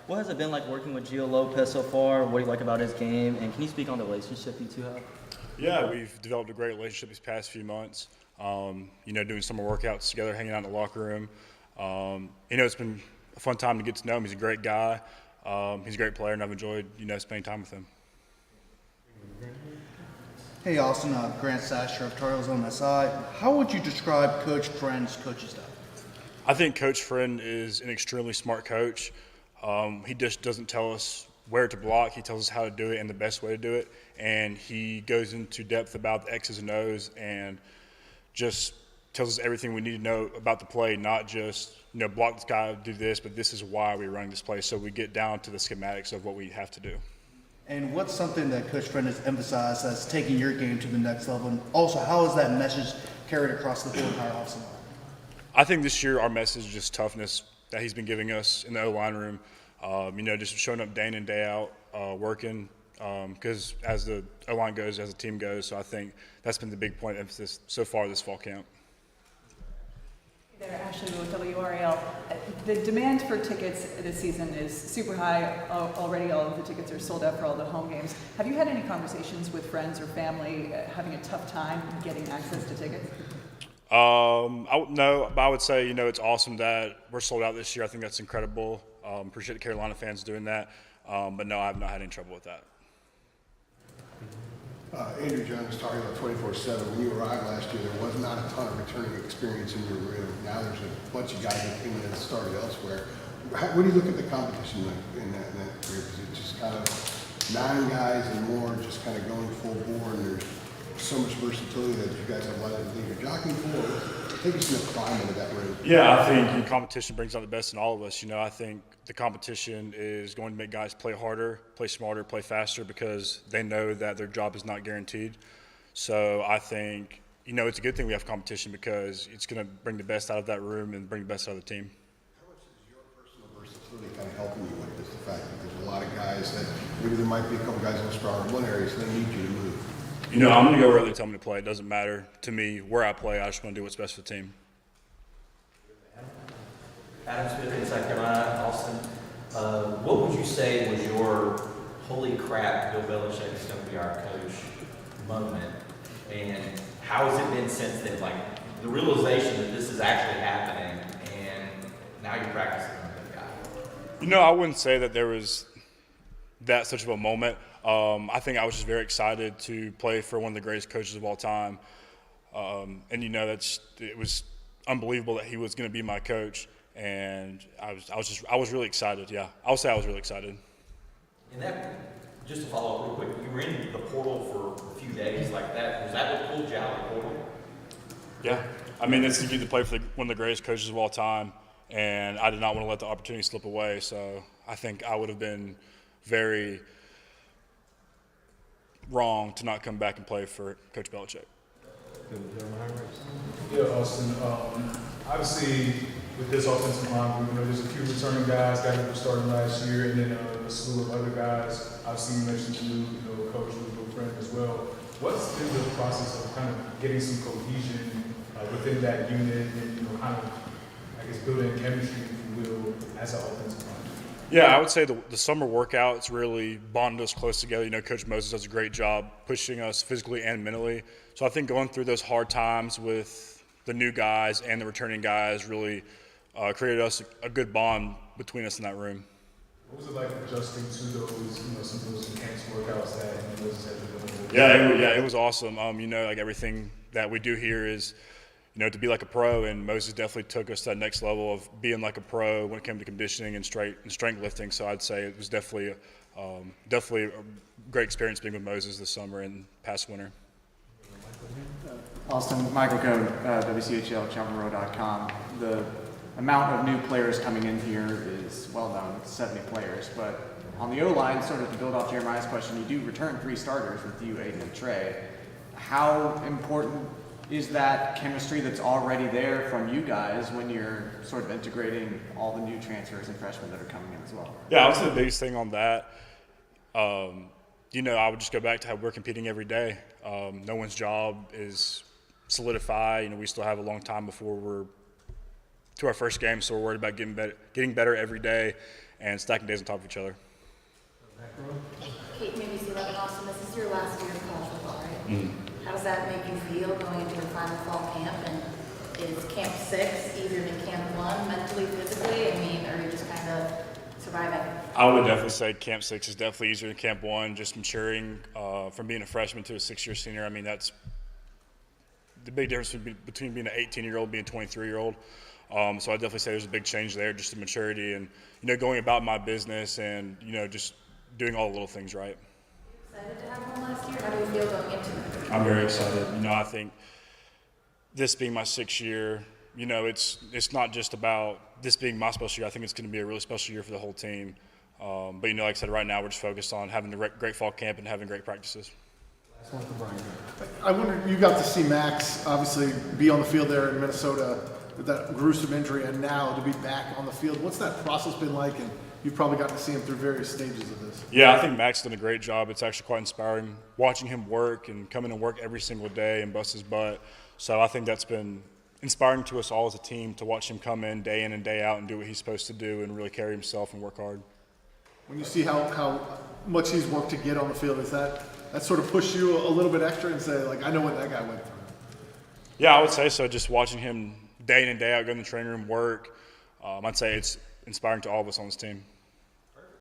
What has it been like working with Gio Lopez so far? What do you like about his game? And can you speak on the relationship you two have? Yeah, we've developed a great relationship these past few months. Doing summer workouts together, hanging out in the locker room. It's been a fun time to get to know him. He's a great guy. He's a great player, and I've enjoyed, spending time with him. Hey Austin, Grant Sasher of Tar Heels on my side. How would you describe Coach Friend's coaching staff? I think Coach Friend is an extremely smart coach. He just doesn't tell us where to block. He tells us how to do it and the best way to do it. And he goes into depth about the X's and O's and just tells us everything we need to know about the play, not just, block this guy, do this, but this is why we're running this play. So we get down to the schematics of what we have to do. And what's something that Coach Friend has emphasized that's taking your game to the next level? And also, how is that message carried across the whole entire offseason? I think this year our message is just toughness that he's been giving us in the O-line room. Just showing up day in and day out, working, because as the O-line goes, as the team goes. So I think that's been the big point of emphasis so far this fall camp. Hey there, Ashley with WRAL. The demand for tickets this season is super high. Already all of the tickets are sold out for all the home games. Have you had any conversations with friends or family having a tough time getting access to tickets? No, but I would say, it's awesome that we're sold out this year. I think that's incredible. Appreciate the Carolina fans doing that. But no, I have not had any trouble with that. Andrew Jones talking about 24/7. When you arrived last year, there was not a ton of returning experience in your room. Now there's a bunch of guys that came in and started elsewhere. What do you look at the competition like in that group? Is it just kind of 9 guys and more just kind of going full bore, and there's so much versatility that you guys have let it leave your jockeying for? Take us in the climate of that room. Yeah, I think competition brings out the best in all of us. I think the competition is going to make guys play harder, play smarter, play faster because they know that their job is not guaranteed. So I think, it's a good thing we have competition because it's going to bring the best out of that room and bring the best out of the team. How much is your personal versatility kind of helping you with this? The fact that there's a lot of guys that maybe there might be a couple guys that are strong in one area, so they need you to move. I'm going to go wherever they tell me to play. It doesn't matter to me where I play. I just want to do what's best for the team. Adam Smith in South Carolina, Austin. What would you say was your holy crap, Bill Belichick is going to be our coach moment? And how has it been since then? Like the realization that this is actually happening and now you're practicing with that guy. I wouldn't say that there was that such of a moment. I think I was just very excited to play for one of the greatest coaches of all time. It was unbelievable that he was going to be my coach. And I was really excited. Yeah, I'll say I was really excited. And that, just to follow up real quick, you were in the portal for a few days like that. Was that what pulled you out of the portal? Yeah, it's to get to play for one of the greatest coaches of all time, and I did not want to let the opportunity slip away. So I think I would have been very wrong to not come back and play for Coach Belichick. Yeah, Austin. Obviously, with this offensive line group, there's a few returning guys who started last year, and then a slew of other guys. Obviously, you mentioned the new coach, Bill Friend as well. What's been the process of kind of getting some cohesion within that unit, and kind of, building chemistry, if you will, as an offensive line? Yeah, I would say the summer workouts really bonded us close together. Coach Moses does a great job pushing us physically and mentally. So I think going through those hard times with the new guys and the returning guys really created us a good bond between us in that room. What was it like adjusting to those, some of those enhanced workouts that Moses had to do? Yeah, it was awesome. Everything that we do here is, to be like a pro, and Moses definitely took us to that next level of being like a pro when it came to conditioning and strength lifting. So I'd say it was definitely a great experience being with Moses this summer and past winter. Austin, Michael Cohn, WCHL, CheltenhamRow.com. The amount of new players coming in here is well known, 70 players. But on the O-line, sort of to build off Jeremiah's question, you do return 3 starters with you, Aiden, and Trey. How important is that chemistry that's already there from you guys when you're sort of integrating all the new transfers and freshmen that are coming in as well? Yeah, I would say the biggest thing on that, I would just go back to how we're competing every day. No one's job is solidified. We still have a long time before we're to our first game, so we're worried about getting better every day and stacking days on top of each other. Kate, maybe see like Austin, this is your last year of college football, right? How does that make you feel going into your final fall camp? And is camp 6 easier than camp 1 mentally, physically? I mean, or are you just kind of surviving? I would definitely say camp 6 is definitely easier than camp 1, just maturing from being a freshman to a 6-year senior. I mean, that's the big difference between being an 18-year-old and being a 23-year-old. So I definitely say there's a big change there, just the maturity and, going about my business and, just doing all the little things right. Excited to have one last year? How do you feel going into it? I'm very excited. I think this being my 6th year, it's not just about this being my special year. I think it's going to be a really special year for the whole team. But, like I said, right now we're just focused on having a great fall camp and having great practices. I wonder, you got to see Max obviously be on the field there in Minnesota with that gruesome injury, and now to be back on the field. What's that process been like? And you've probably gotten to see him through various stages of this. Yeah, I think Max done a great job. It's actually quite inspiring watching him work and come in and work every single day and bust his butt. So I think that's been inspiring to us all as a team to watch him come in and day out and do what he's supposed to do and really carry himself and work hard. When you see how much he's worked to get on the field, is that sort of push you a little bit extra and say, like, I know what that guy went through? Yeah, I would say so. Just watching him day in and day out, go in the training room, work, I'd say it's inspiring to all of us on this team.